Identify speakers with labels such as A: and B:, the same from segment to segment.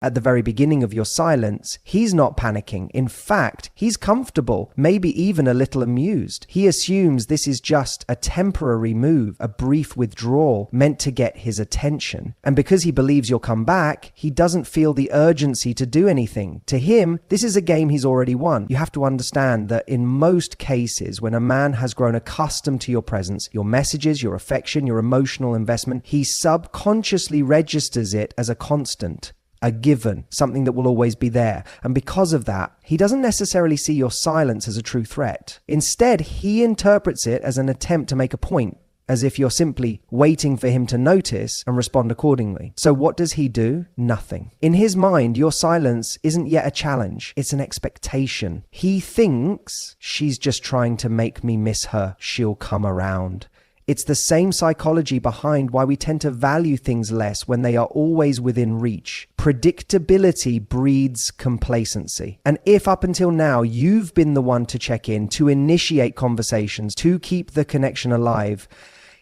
A: at the very beginning of your silence, he's not panicking. In fact, he's comfortable, maybe even a little amused. He assumes this is just a temporary move, a brief withdrawal meant to get his attention. And because he believes you'll come back, he doesn't feel the urgency to do anything. To him, this is a game he's already won. You have to understand that in most cases, when a man has grown accustomed to your presence, your messages, your affection, your emotional investment, he subconsciously registers it as a constant, a given, something that will always be there. And because of that, he doesn't necessarily see your silence as a true threat. Instead, he interprets it as an attempt to make a point, as if you're simply waiting for him to notice and respond accordingly. So what does he do? Nothing. In his mind, your silence isn't yet a challenge. It's an expectation. He thinks, she's just trying to make me miss her. She'll come around. It's the same psychology behind why we tend to value things less when they are always within reach. Predictability breeds complacency. And if up until now you've been the one to check in, to initiate conversations, to keep the connection alive,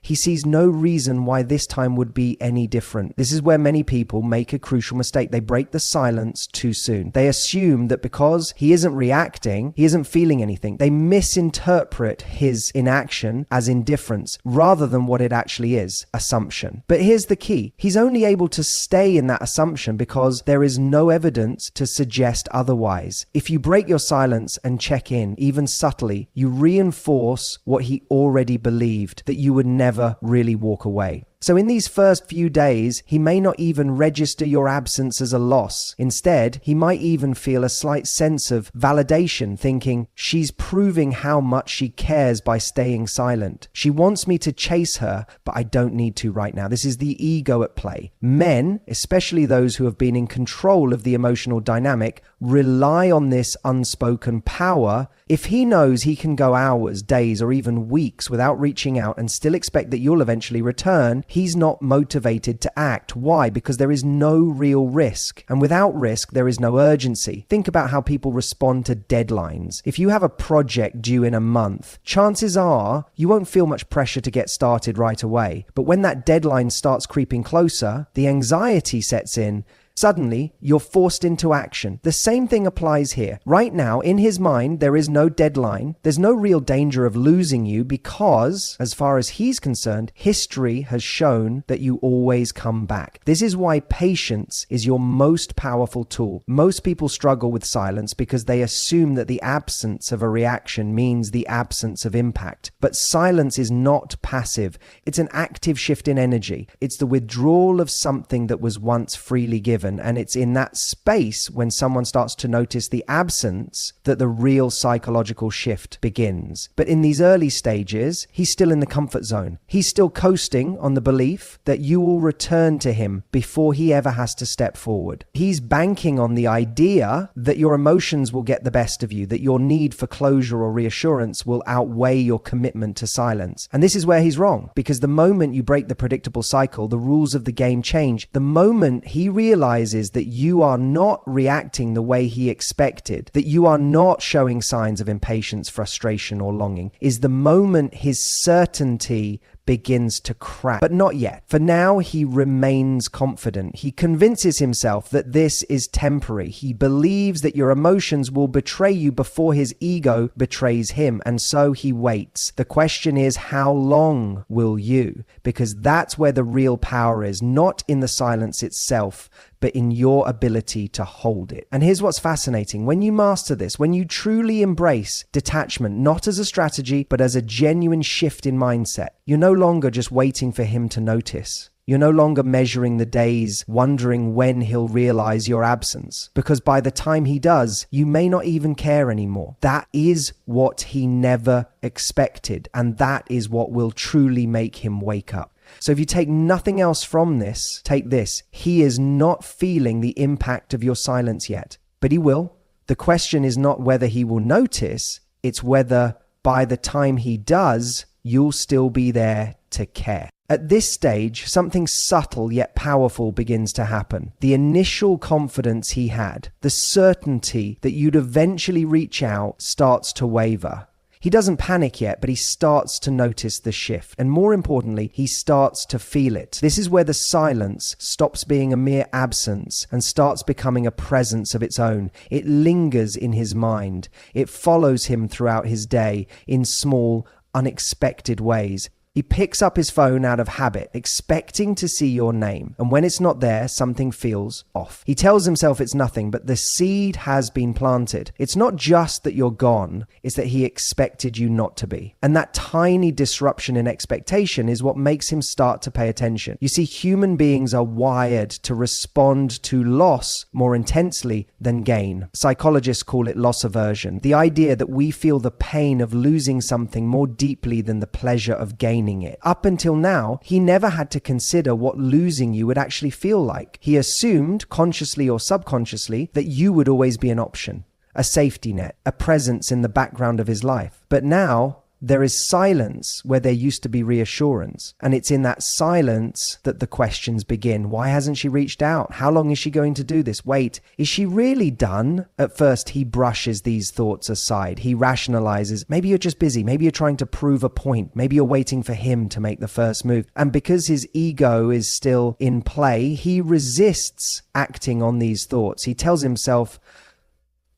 A: he sees no reason why this time would be any different. This is where many people make a crucial mistake. They break the silence too soon. They assume that because he isn't reacting, he isn't feeling anything. They misinterpret his inaction as indifference rather than what it actually is, assumption. But here's the key. He's only able to stay in that assumption because there is no evidence to suggest otherwise. If you break your silence and check in, even subtly, you reinforce what he already believed, that you would never really walk away. So in these first few days, he may not even register your absence as a loss. Instead, he might even feel a slight sense of validation, thinking, she's proving how much she cares by staying silent. She wants me to chase her, but I don't need to right now. This is the ego at play. Men, especially those who have been in control of the emotional dynamic, rely on this unspoken power. If he knows he can go hours, days, or even weeks without reaching out and still expect that you'll eventually return, he's not motivated to act. Why? Because there is no real risk. And without risk, there is no urgency. Think about how people respond to deadlines. If you have a project due in a month, chances are you won't feel much pressure to get started right away. But when that deadline starts creeping closer, the anxiety sets in. Suddenly, you're forced into action. The same thing applies here. Right now, in his mind, there is no deadline. There's no real danger of losing you because, as far as he's concerned, history has shown that you always come back. This is why patience is your most powerful tool. Most people struggle with silence because they assume that the absence of a reaction means the absence of impact. But silence is not passive. It's an active shift in energy. It's the withdrawal of something that was once freely given. And it's in that space when someone starts to notice the absence that the real psychological shift begins. But in these early stages, he's still in the comfort zone. He's still coasting on the belief that you will return to him before he ever has to step forward. He's banking on the idea that your emotions will get the best of you, that your need for closure or reassurance will outweigh your commitment to silence. And this is where he's wrong, because the moment you break the predictable cycle, the rules of the game change. The moment he realizes that you are not reacting the way he expected, that you are not showing signs of impatience, frustration, or longing, is the moment his certainty begins to crack. But not yet. For now, he remains confident. He convinces himself that this is temporary. He believes that your emotions will betray you before his ego betrays him, and so he waits. The question is, how long will you? Because that's where the real power is, not in the silence itself, but in your ability to hold it. And here's what's fascinating. When you master this, when you truly embrace detachment, not as a strategy, but as a genuine shift in mindset, you're no longer just waiting for him to notice. You're no longer measuring the days, wondering when he'll realize your absence. Because by the time he does, you may not even care anymore. That is what he never expected. And that is what will truly make him wake up. So if you take nothing else from this, take this. He is not feeling the impact of your silence yet, but he will. The question is not whether he will notice, it's whether by the time he does, you'll still be there to care. At this stage, something subtle yet powerful begins to happen. The initial confidence he had, the certainty that you'd eventually reach out, starts to waver. He doesn't panic yet, but he starts to notice the shift. And more importantly, he starts to feel it. This is where the silence stops being a mere absence and starts becoming a presence of its own. It lingers in his mind. It follows him throughout his day in small, unexpected ways. He picks up his phone out of habit, expecting to see your name. And when it's not there, something feels off. He tells himself it's nothing, but the seed has been planted. It's not just that you're gone, it's that he expected you not to be. And that tiny disruption in expectation is what makes him start to pay attention. You see, human beings are wired to respond to loss more intensely than gain. Psychologists call it loss aversion. The idea that we feel the pain of losing something more deeply than the pleasure of gaining it. Up until now, he never had to consider what losing you would actually feel like. He assumed, consciously or subconsciously, that you would always be an option, a safety net, a presence in the background of his life. But now, there is silence where there used to be reassurance. And it's in that silence that the questions begin. Why hasn't she reached out? How long is she going to do this? Wait, is she really done? At first, he brushes these thoughts aside. He rationalizes, maybe you're just busy. Maybe you're trying to prove a point. Maybe you're waiting for him to make the first move. And because his ego is still in play, he resists acting on these thoughts. He tells himself,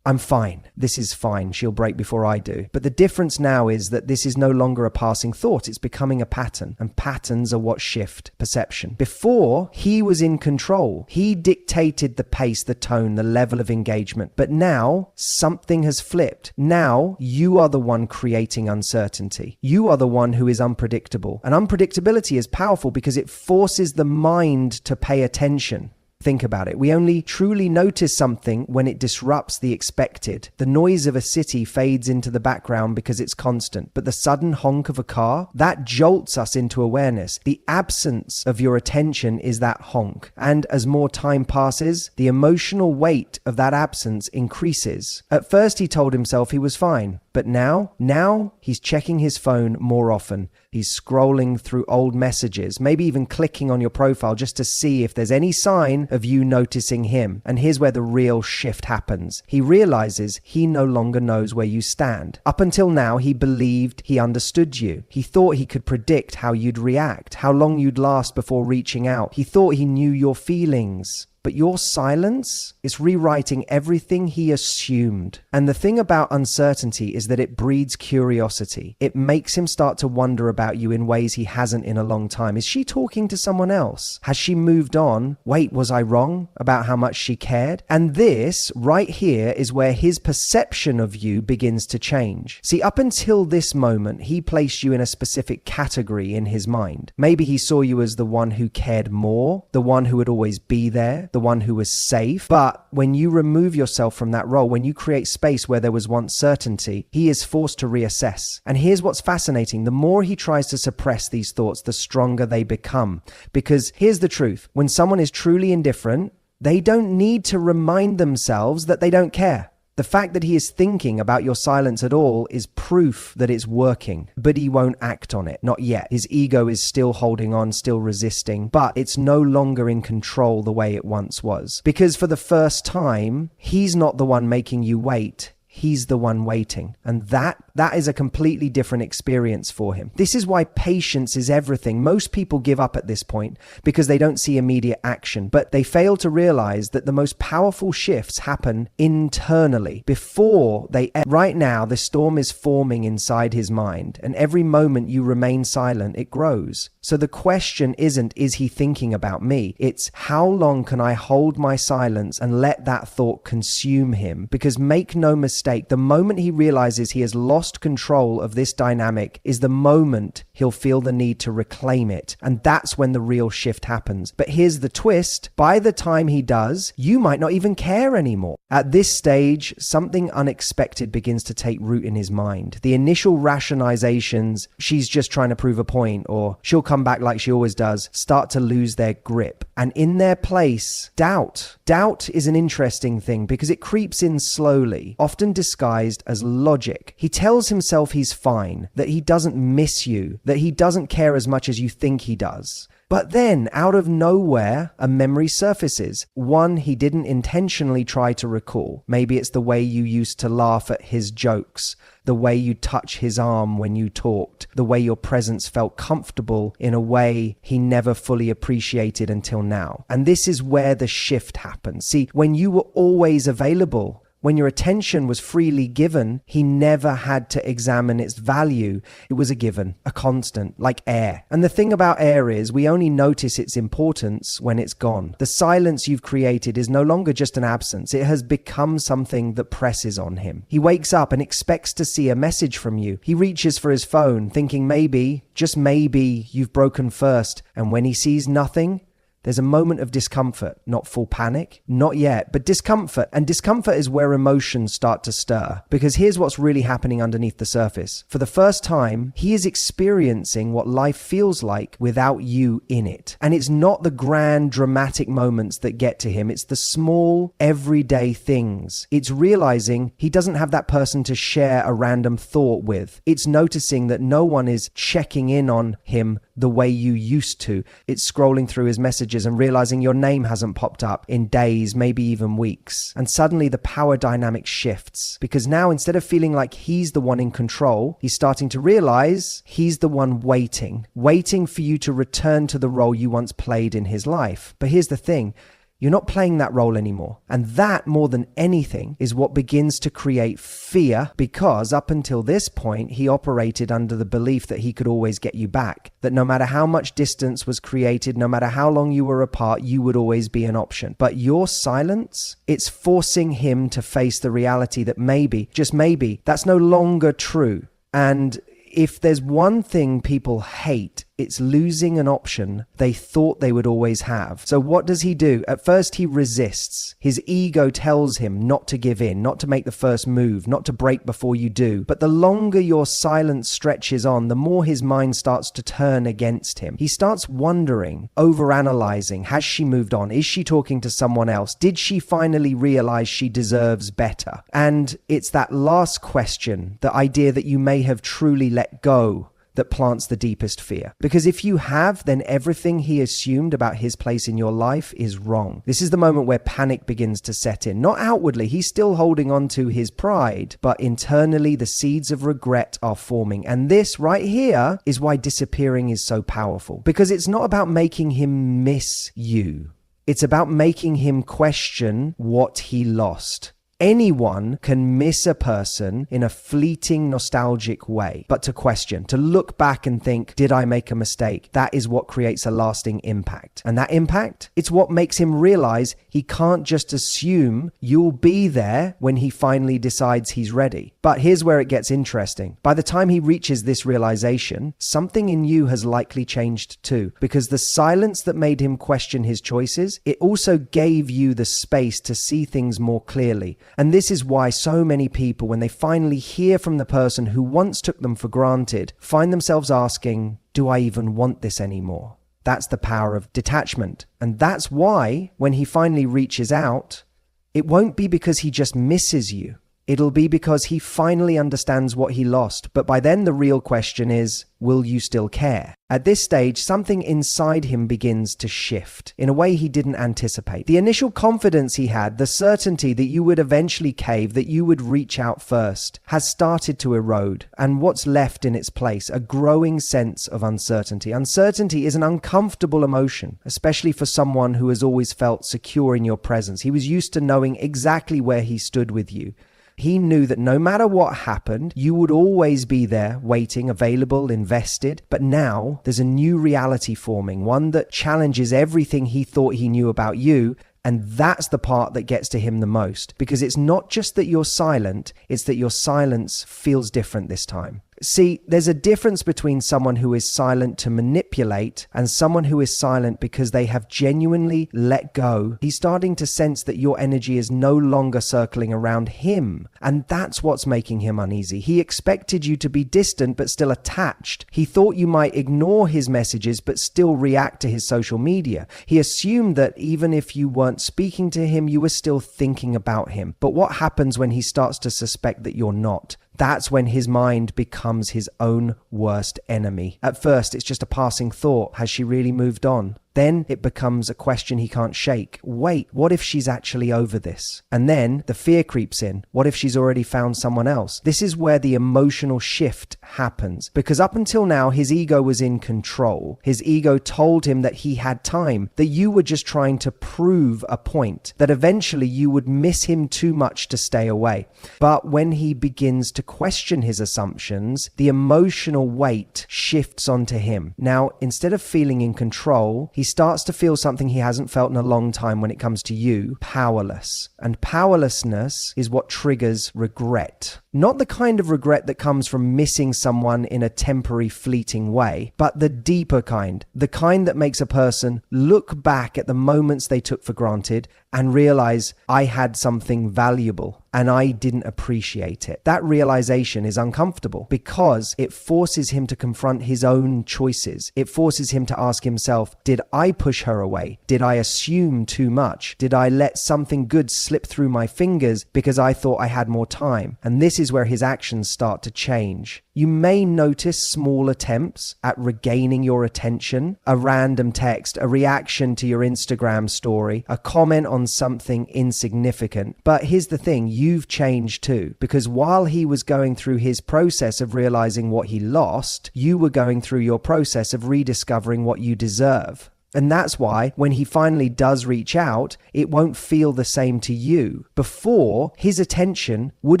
A: I'm fine. This is fine. She'll break before I do. But the difference now is that this is no longer a passing thought. It's becoming a pattern. And patterns are what shift perception. Before, he was in control. He dictated the pace, the tone, the level of engagement. But now, something has flipped. Now, you are the one creating uncertainty. You are the one who is unpredictable. And unpredictability is powerful because it forces the mind to pay attention. Think about it. We only truly notice something when it disrupts the expected. The noise of a city fades into the background because it's constant, but the sudden honk of a car, that jolts us into awareness. The absence of your attention is that honk. And as more time passes, the emotional weight of that absence increases. At first, he told himself he was fine. But now he's checking his phone more often. He's scrolling through old messages, maybe even clicking on your profile just to see if there's any sign of you noticing him. And here's where the real shift happens. He realizes he no longer knows where you stand. Up until now, he believed he understood you. He thought he could predict how you'd react, how long you'd last before reaching out. He thought he knew your feelings. But your silence is rewriting everything he assumed. And the thing about uncertainty is that it breeds curiosity. It makes him start to wonder about you in ways he hasn't in a long time. Is she talking to someone else? Has she moved on? Wait, was I wrong about how much she cared? And this right here is where his perception of you begins to change. See, up until this moment, he placed you in a specific category in his mind. Maybe he saw you as the one who cared more, the one who would always be there, the one who was safe. But when you remove yourself from that role, when you create space where there was once certainty, he is forced to reassess. And here's what's fascinating. The more he tries to suppress these thoughts, the stronger they become. Because here's the truth. When someone is truly indifferent, they don't need to remind themselves that they don't care. The fact that he is thinking about your silence at all is proof that it's working, but he won't act on it. Not yet. His ego is still holding on, still resisting, but it's no longer in control the way it once was. Because for the first time, he's not the one making you wait. He's the one waiting. And that is a completely different experience for him. This is why patience is everything. Most people give up at this point because they don't see immediate action, but they fail to realize that the most powerful shifts happen internally before they. Right now, the storm is forming inside his mind, and every moment you remain silent, it grows. So the question isn't, is he thinking about me? It's, how long can I hold my silence and let that thought consume him? Because make no mistake, the moment he realizes he has lost control of this dynamic is the moment he'll feel the need to reclaim it. And that's when the real shift happens. But here's the twist. By the time he does, you might not even care anymore. At this stage, something unexpected begins to take root in his mind. The initial rationalizations, she's just trying to prove a point, or she'll come back like she always does, start to lose their grip. And in their place, doubt. Doubt is an interesting thing because it creeps in slowly, often disguised as logic. He tells himself he's fine, that he doesn't miss you, that he doesn't care as much as you think he does. But then, out of nowhere, a memory surfaces. One he didn't intentionally try to recall. Maybe it's the way you used to laugh at his jokes, the way you touch his arm when you talked, the way your presence felt comfortable in a way he never fully appreciated until now. And this is where the shift happens. See, when you were always available, when your attention was freely given, he never had to examine its value. It was a given, a constant, like air. And the thing about air is we only notice its importance when it's gone. The silence you've created is no longer just an absence. It has become something that presses on him. He wakes up and expects to see a message from you. He reaches for his phone, thinking maybe, just maybe, you've broken first. And when he sees nothing, there's a moment of discomfort, not full panic, not yet, but discomfort. And discomfort is where emotions start to stir. Because here's what's really happening underneath the surface. For the first time, he is experiencing what life feels like without you in it. And it's not the grand, dramatic moments that get to him. It's the small, everyday things. It's realizing he doesn't have that person to share a random thought with. It's noticing that no one is checking in on him the way you used to. It's scrolling through his messages and realizing your name hasn't popped up in days, maybe even weeks. And suddenly the power dynamic shifts, because now instead of feeling like he's the one in control, he's starting to realize he's the one waiting for you to return to the role you once played in his life. But here's the thing. You're not playing that role anymore. And that, more than anything, is what begins to create fear, because up until this point, he operated under the belief that he could always get you back, that no matter how much distance was created, no matter how long you were apart, you would always be an option. But your silence, it's forcing him to face the reality that maybe, just maybe, that's no longer true. And if there's one thing people hate, it's losing an option they thought they would always have. So what does he do? At first, he resists. His ego tells him not to give in, not to make the first move, not to break before you do. But the longer your silence stretches on, the more his mind starts to turn against him. He starts wondering, overanalyzing. Has she moved on? Is she talking to someone else? Did she finally realize she deserves better? And it's that last question, the idea that you may have truly let go, that plants the deepest fear. Because if you have, then everything he assumed about his place in your life is wrong. This is the moment where panic begins to set in. Not outwardly, he's still holding on to his pride, but internally the seeds of regret are forming. And this right here is why disappearing is so powerful. Because it's not about making him miss you. It's about making him question what he lost. Anyone can miss a person in a fleeting, nostalgic way, but to question, to look back and think, did I make a mistake? That is what creates a lasting impact. And that impact, it's what makes him realize he can't just assume you'll be there when he finally decides he's ready. But here's where it gets interesting. By the time he reaches this realization, something in you has likely changed too, because the silence that made him question his choices, it also gave you the space to see things more clearly. And this is why so many people, when they finally hear from the person who once took them for granted, find themselves asking, do I even want this anymore? That's the power of detachment. And that's why, when he finally reaches out, it won't be because he just misses you. It'll be because he finally understands what he lost. But by then, the real question is, will you still care? At this stage, something inside him begins to shift in a way he didn't anticipate. The initial confidence he had, the certainty that you would eventually cave, that you would reach out first, has started to erode. And what's left in its place? A growing sense of uncertainty. Uncertainty is an uncomfortable emotion, especially for someone who has always felt secure in your presence. He was used to knowing exactly where he stood with you. He knew that no matter what happened, you would always be there, waiting, available, invested. But now there's a new reality forming, one that challenges everything he thought he knew about you. And that's the part that gets to him the most, because it's not just that you're silent, it's that your silence feels different this time. See, there's a difference between someone who is silent to manipulate and someone who is silent because they have genuinely let go. He's starting to sense that your energy is no longer circling around him. And that's what's making him uneasy. He expected you to be distant but still attached. He thought you might ignore his messages but still react to his social media. He assumed that even if you weren't speaking to him, you were still thinking about him. But what happens when he starts to suspect that you're not? That's when his mind becomes his own worst enemy. At first, it's just a passing thought. Has she really moved on? Then it becomes a question he can't shake. Wait, what if she's actually over this? And then the fear creeps in. What if she's already found someone else? This is where the emotional shift happens. Because up until now, his ego was in control. His ego told him that he had time, that you were just trying to prove a point, that eventually you would miss him too much to stay away. But when he begins to question his assumptions, the emotional weight shifts onto him. Now, instead of feeling in control, he starts to feel something he hasn't felt in a long time when it comes to you: powerless. And powerlessness is what triggers regret. Not the kind of regret that comes from missing someone in a temporary, fleeting way, but the deeper kind, the kind that makes a person look back at the moments they took for granted and realize, I had something valuable and I didn't appreciate it. That realization is uncomfortable because it forces him to confront his own choices. It forces him to ask himself, did I push her away? Did I assume too much? Did I let something good slip through my fingers because I thought I had more time? And this is where his actions start to change. You may notice small attempts at regaining your attention, a random text, a reaction to your Instagram story, a comment on something insignificant. But here's the thing, you've changed too, because while he was going through his process of realizing what he lost, you were going through your process of rediscovering what you deserve. And that's why when he finally does reach out, it won't feel the same to you. Before, his attention would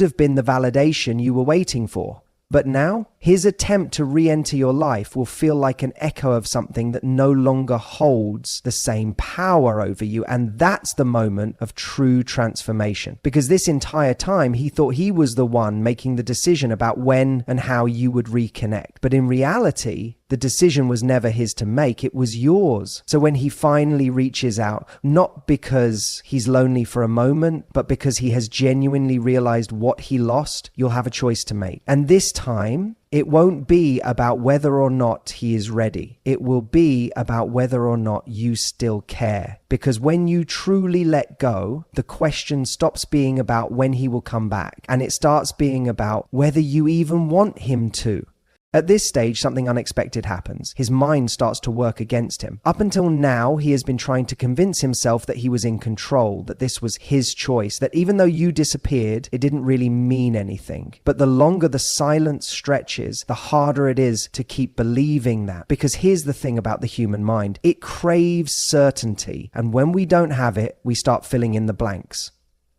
A: have been the validation you were waiting for. But now, his attempt to re-enter your life will feel like an echo of something that no longer holds the same power over you. And that's the moment of true transformation. Because this entire time, he thought he was the one making the decision about when and how you would reconnect. But in reality, the decision was never his to make, it was yours. So when he finally reaches out, not because he's lonely for a moment, but because he has genuinely realized what he lost, you'll have a choice to make. And this time, it won't be about whether or not he is ready. It will be about whether or not you still care. Because when you truly let go, the question stops being about when he will come back, and it starts being about whether you even want him to. At this stage, something unexpected happens. His mind starts to work against him. Up until now, he has been trying to convince himself that he was in control, that this was his choice, that even though you disappeared, it didn't really mean anything. But the longer the silence stretches, the harder it is to keep believing that. Because here's the thing about the human mind. It craves certainty. And when we don't have it, we start filling in the blanks.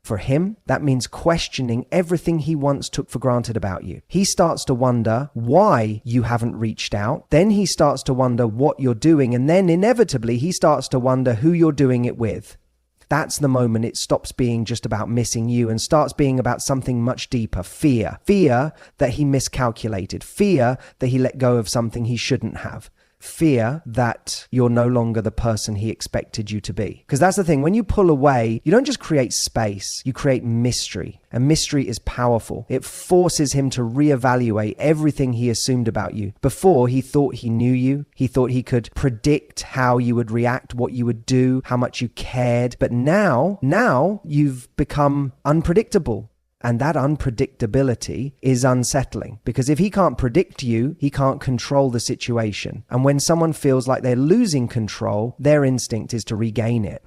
A: For him, that means questioning everything he once took for granted about you. He starts to wonder why you haven't reached out. Then he starts to wonder what you're doing. And then inevitably, he starts to wonder who you're doing it with. That's the moment it stops being just about missing you and starts being about something much deeper. Fear. Fear that he miscalculated. Fear that he let go of something he shouldn't have. Fear that you're no longer the person he expected you to be. Because that's the thing, when you pull away, you don't just create space, you create mystery. And mystery is powerful. It forces him to reevaluate everything he assumed about you. Before, he thought he knew you. He thought he could predict how you would react, what you would do, how much you cared. But now you've become unpredictable. And that unpredictability is unsettling, because if he can't predict you, he can't control the situation. And when someone feels like they're losing control, their instinct is to regain it.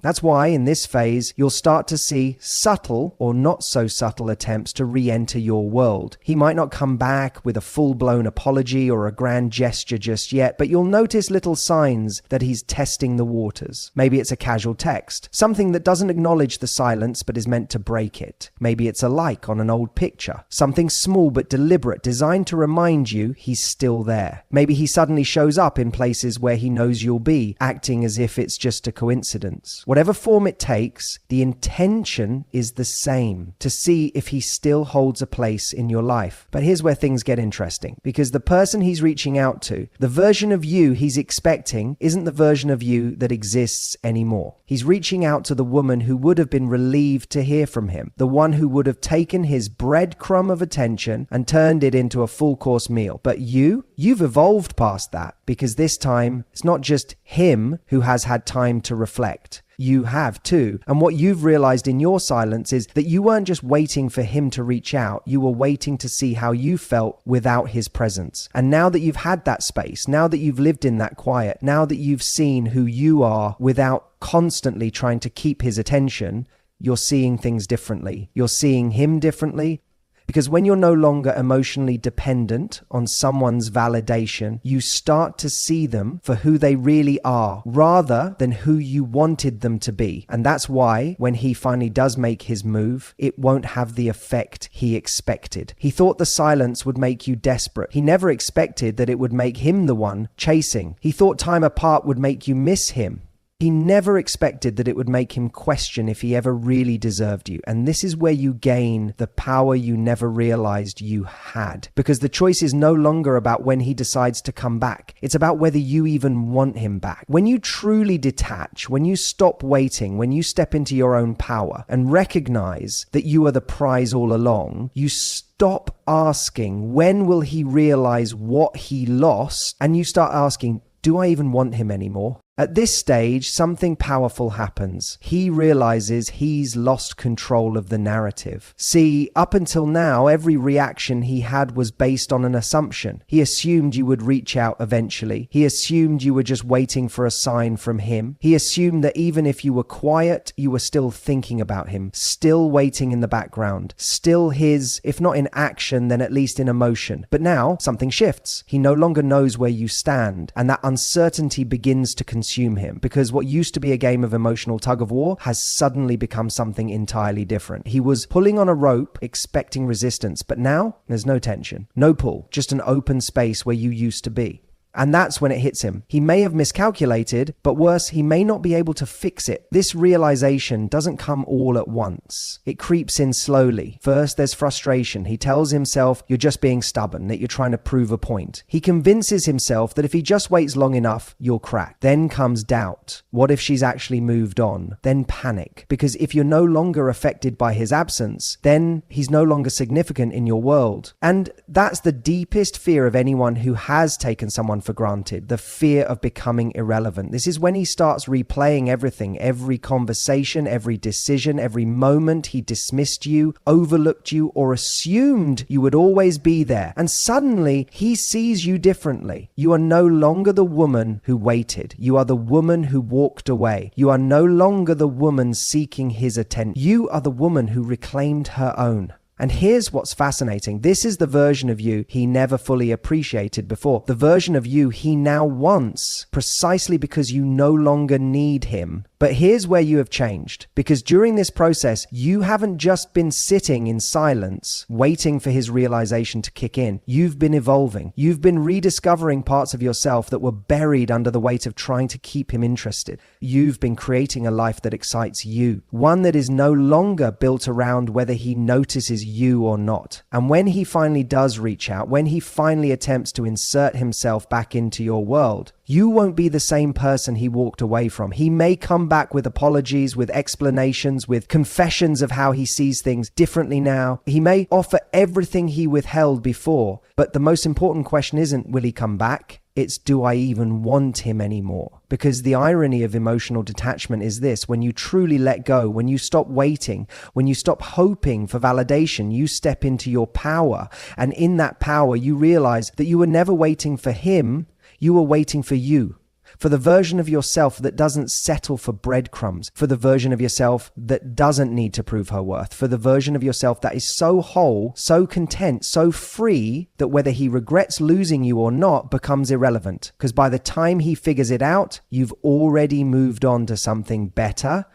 A: That's why in this phase, you'll start to see subtle or not so subtle attempts to re-enter your world. He might not come back with a full-blown apology or a grand gesture just yet, but you'll notice little signs that he's testing the waters. Maybe it's a casual text, something that doesn't acknowledge the silence but is meant to break it. Maybe it's a like on an old picture, something small but deliberate, designed to remind you he's still there. Maybe he suddenly shows up in places where he knows you'll be, acting as if it's just a coincidence. Whatever form it takes, the intention is the same, to see if he still holds a place in your life. But here's where things get interesting, because the person he's reaching out to, the version of you he's expecting, isn't the version of you that exists anymore. He's reaching out to the woman who would have been relieved to hear from him, the one who would have taken his breadcrumb of attention and turned it into a full-course meal. But you've evolved past that, because this time it's not just him who has had time to reflect. You have too. And what you've realized in your silence is that you weren't just waiting for him to reach out. You were waiting to see how you felt without his presence. And now that you've had that space, now that you've lived in that quiet, now that you've seen who you are without constantly trying to keep his attention, you're seeing things differently. You're seeing him differently. Because when you're no longer emotionally dependent on someone's validation, you start to see them for who they really are, rather than who you wanted them to be. And that's why, when he finally does make his move, it won't have the effect he expected. He thought the silence would make you desperate. He never expected that it would make him the one chasing. He thought time apart would make you miss him. He never expected that it would make him question if he ever really deserved you. And this is where you gain the power you never realized you had. Because the choice is no longer about when he decides to come back. It's about whether you even want him back. When you truly detach, when you stop waiting, when you step into your own power and recognize that you are the prize all along, you stop asking, when will he realize what he lost? And you start asking, do I even want him anymore? At this stage, something powerful happens. He realizes he's lost control of the narrative. See, up until now, every reaction he had was based on an assumption. He assumed you would reach out eventually. He assumed you were just waiting for a sign from him. He assumed that even if you were quiet, you were still thinking about him, still waiting in the background, still his, if not in action, then at least in emotion. But now, something shifts. He no longer knows where you stand, and that uncertainty begins to consume him, because what used to be a game of emotional tug of war has suddenly become something entirely different. He was pulling on a rope expecting resistance, but now there's no tension, no pull, just an open space where you used to be. And that's when it hits him. He may have miscalculated, but worse, he may not be able to fix it. This realization doesn't come all at once. It creeps in slowly. First, there's frustration. He tells himself you're just being stubborn, that you're trying to prove a point. He convinces himself that if he just waits long enough, you'll crack. Then comes doubt. What if she's actually moved on? Then panic. Because if you're no longer affected by his absence, then he's no longer significant in your world. And that's the deepest fear of anyone who has taken someone for granted, the fear of becoming irrelevant. This is when he starts replaying everything, every conversation, every decision, every moment he dismissed you, overlooked you, or assumed you would always be there. And suddenly he sees you differently. You are no longer the woman who waited. You are the woman who walked away. You are no longer the woman seeking his attention. You are the woman who reclaimed her own. And here's what's fascinating. This is the version of you he never fully appreciated before. The version of you he now wants, precisely because you no longer need him. But here's where you have changed. Because during this process, you haven't just been sitting in silence, waiting for his realization to kick in. You've been evolving. You've been rediscovering parts of yourself that were buried under the weight of trying to keep him interested. You've been creating a life that excites you. One that is no longer built around whether he notices you or not. And when he finally does reach out, when he finally attempts to insert himself back into your world, you won't be the same person he walked away from. He may come back with apologies, with explanations, with confessions of how he sees things differently now. He may offer everything he withheld before. But the most important question isn't, will he come back? It's, do I even want him anymore? Because the irony of emotional detachment is this: when you truly let go, when you stop waiting, when you stop hoping for validation, you step into your power. And in that power, you realize that you were never waiting for him. You were waiting for you, for the version of yourself that doesn't settle for breadcrumbs, for the version of yourself that doesn't need to prove her worth, for the version of yourself that is so whole, so content, so free that whether he regrets losing you or not becomes irrelevant. Because by the time he figures it out, you've already moved on to something better,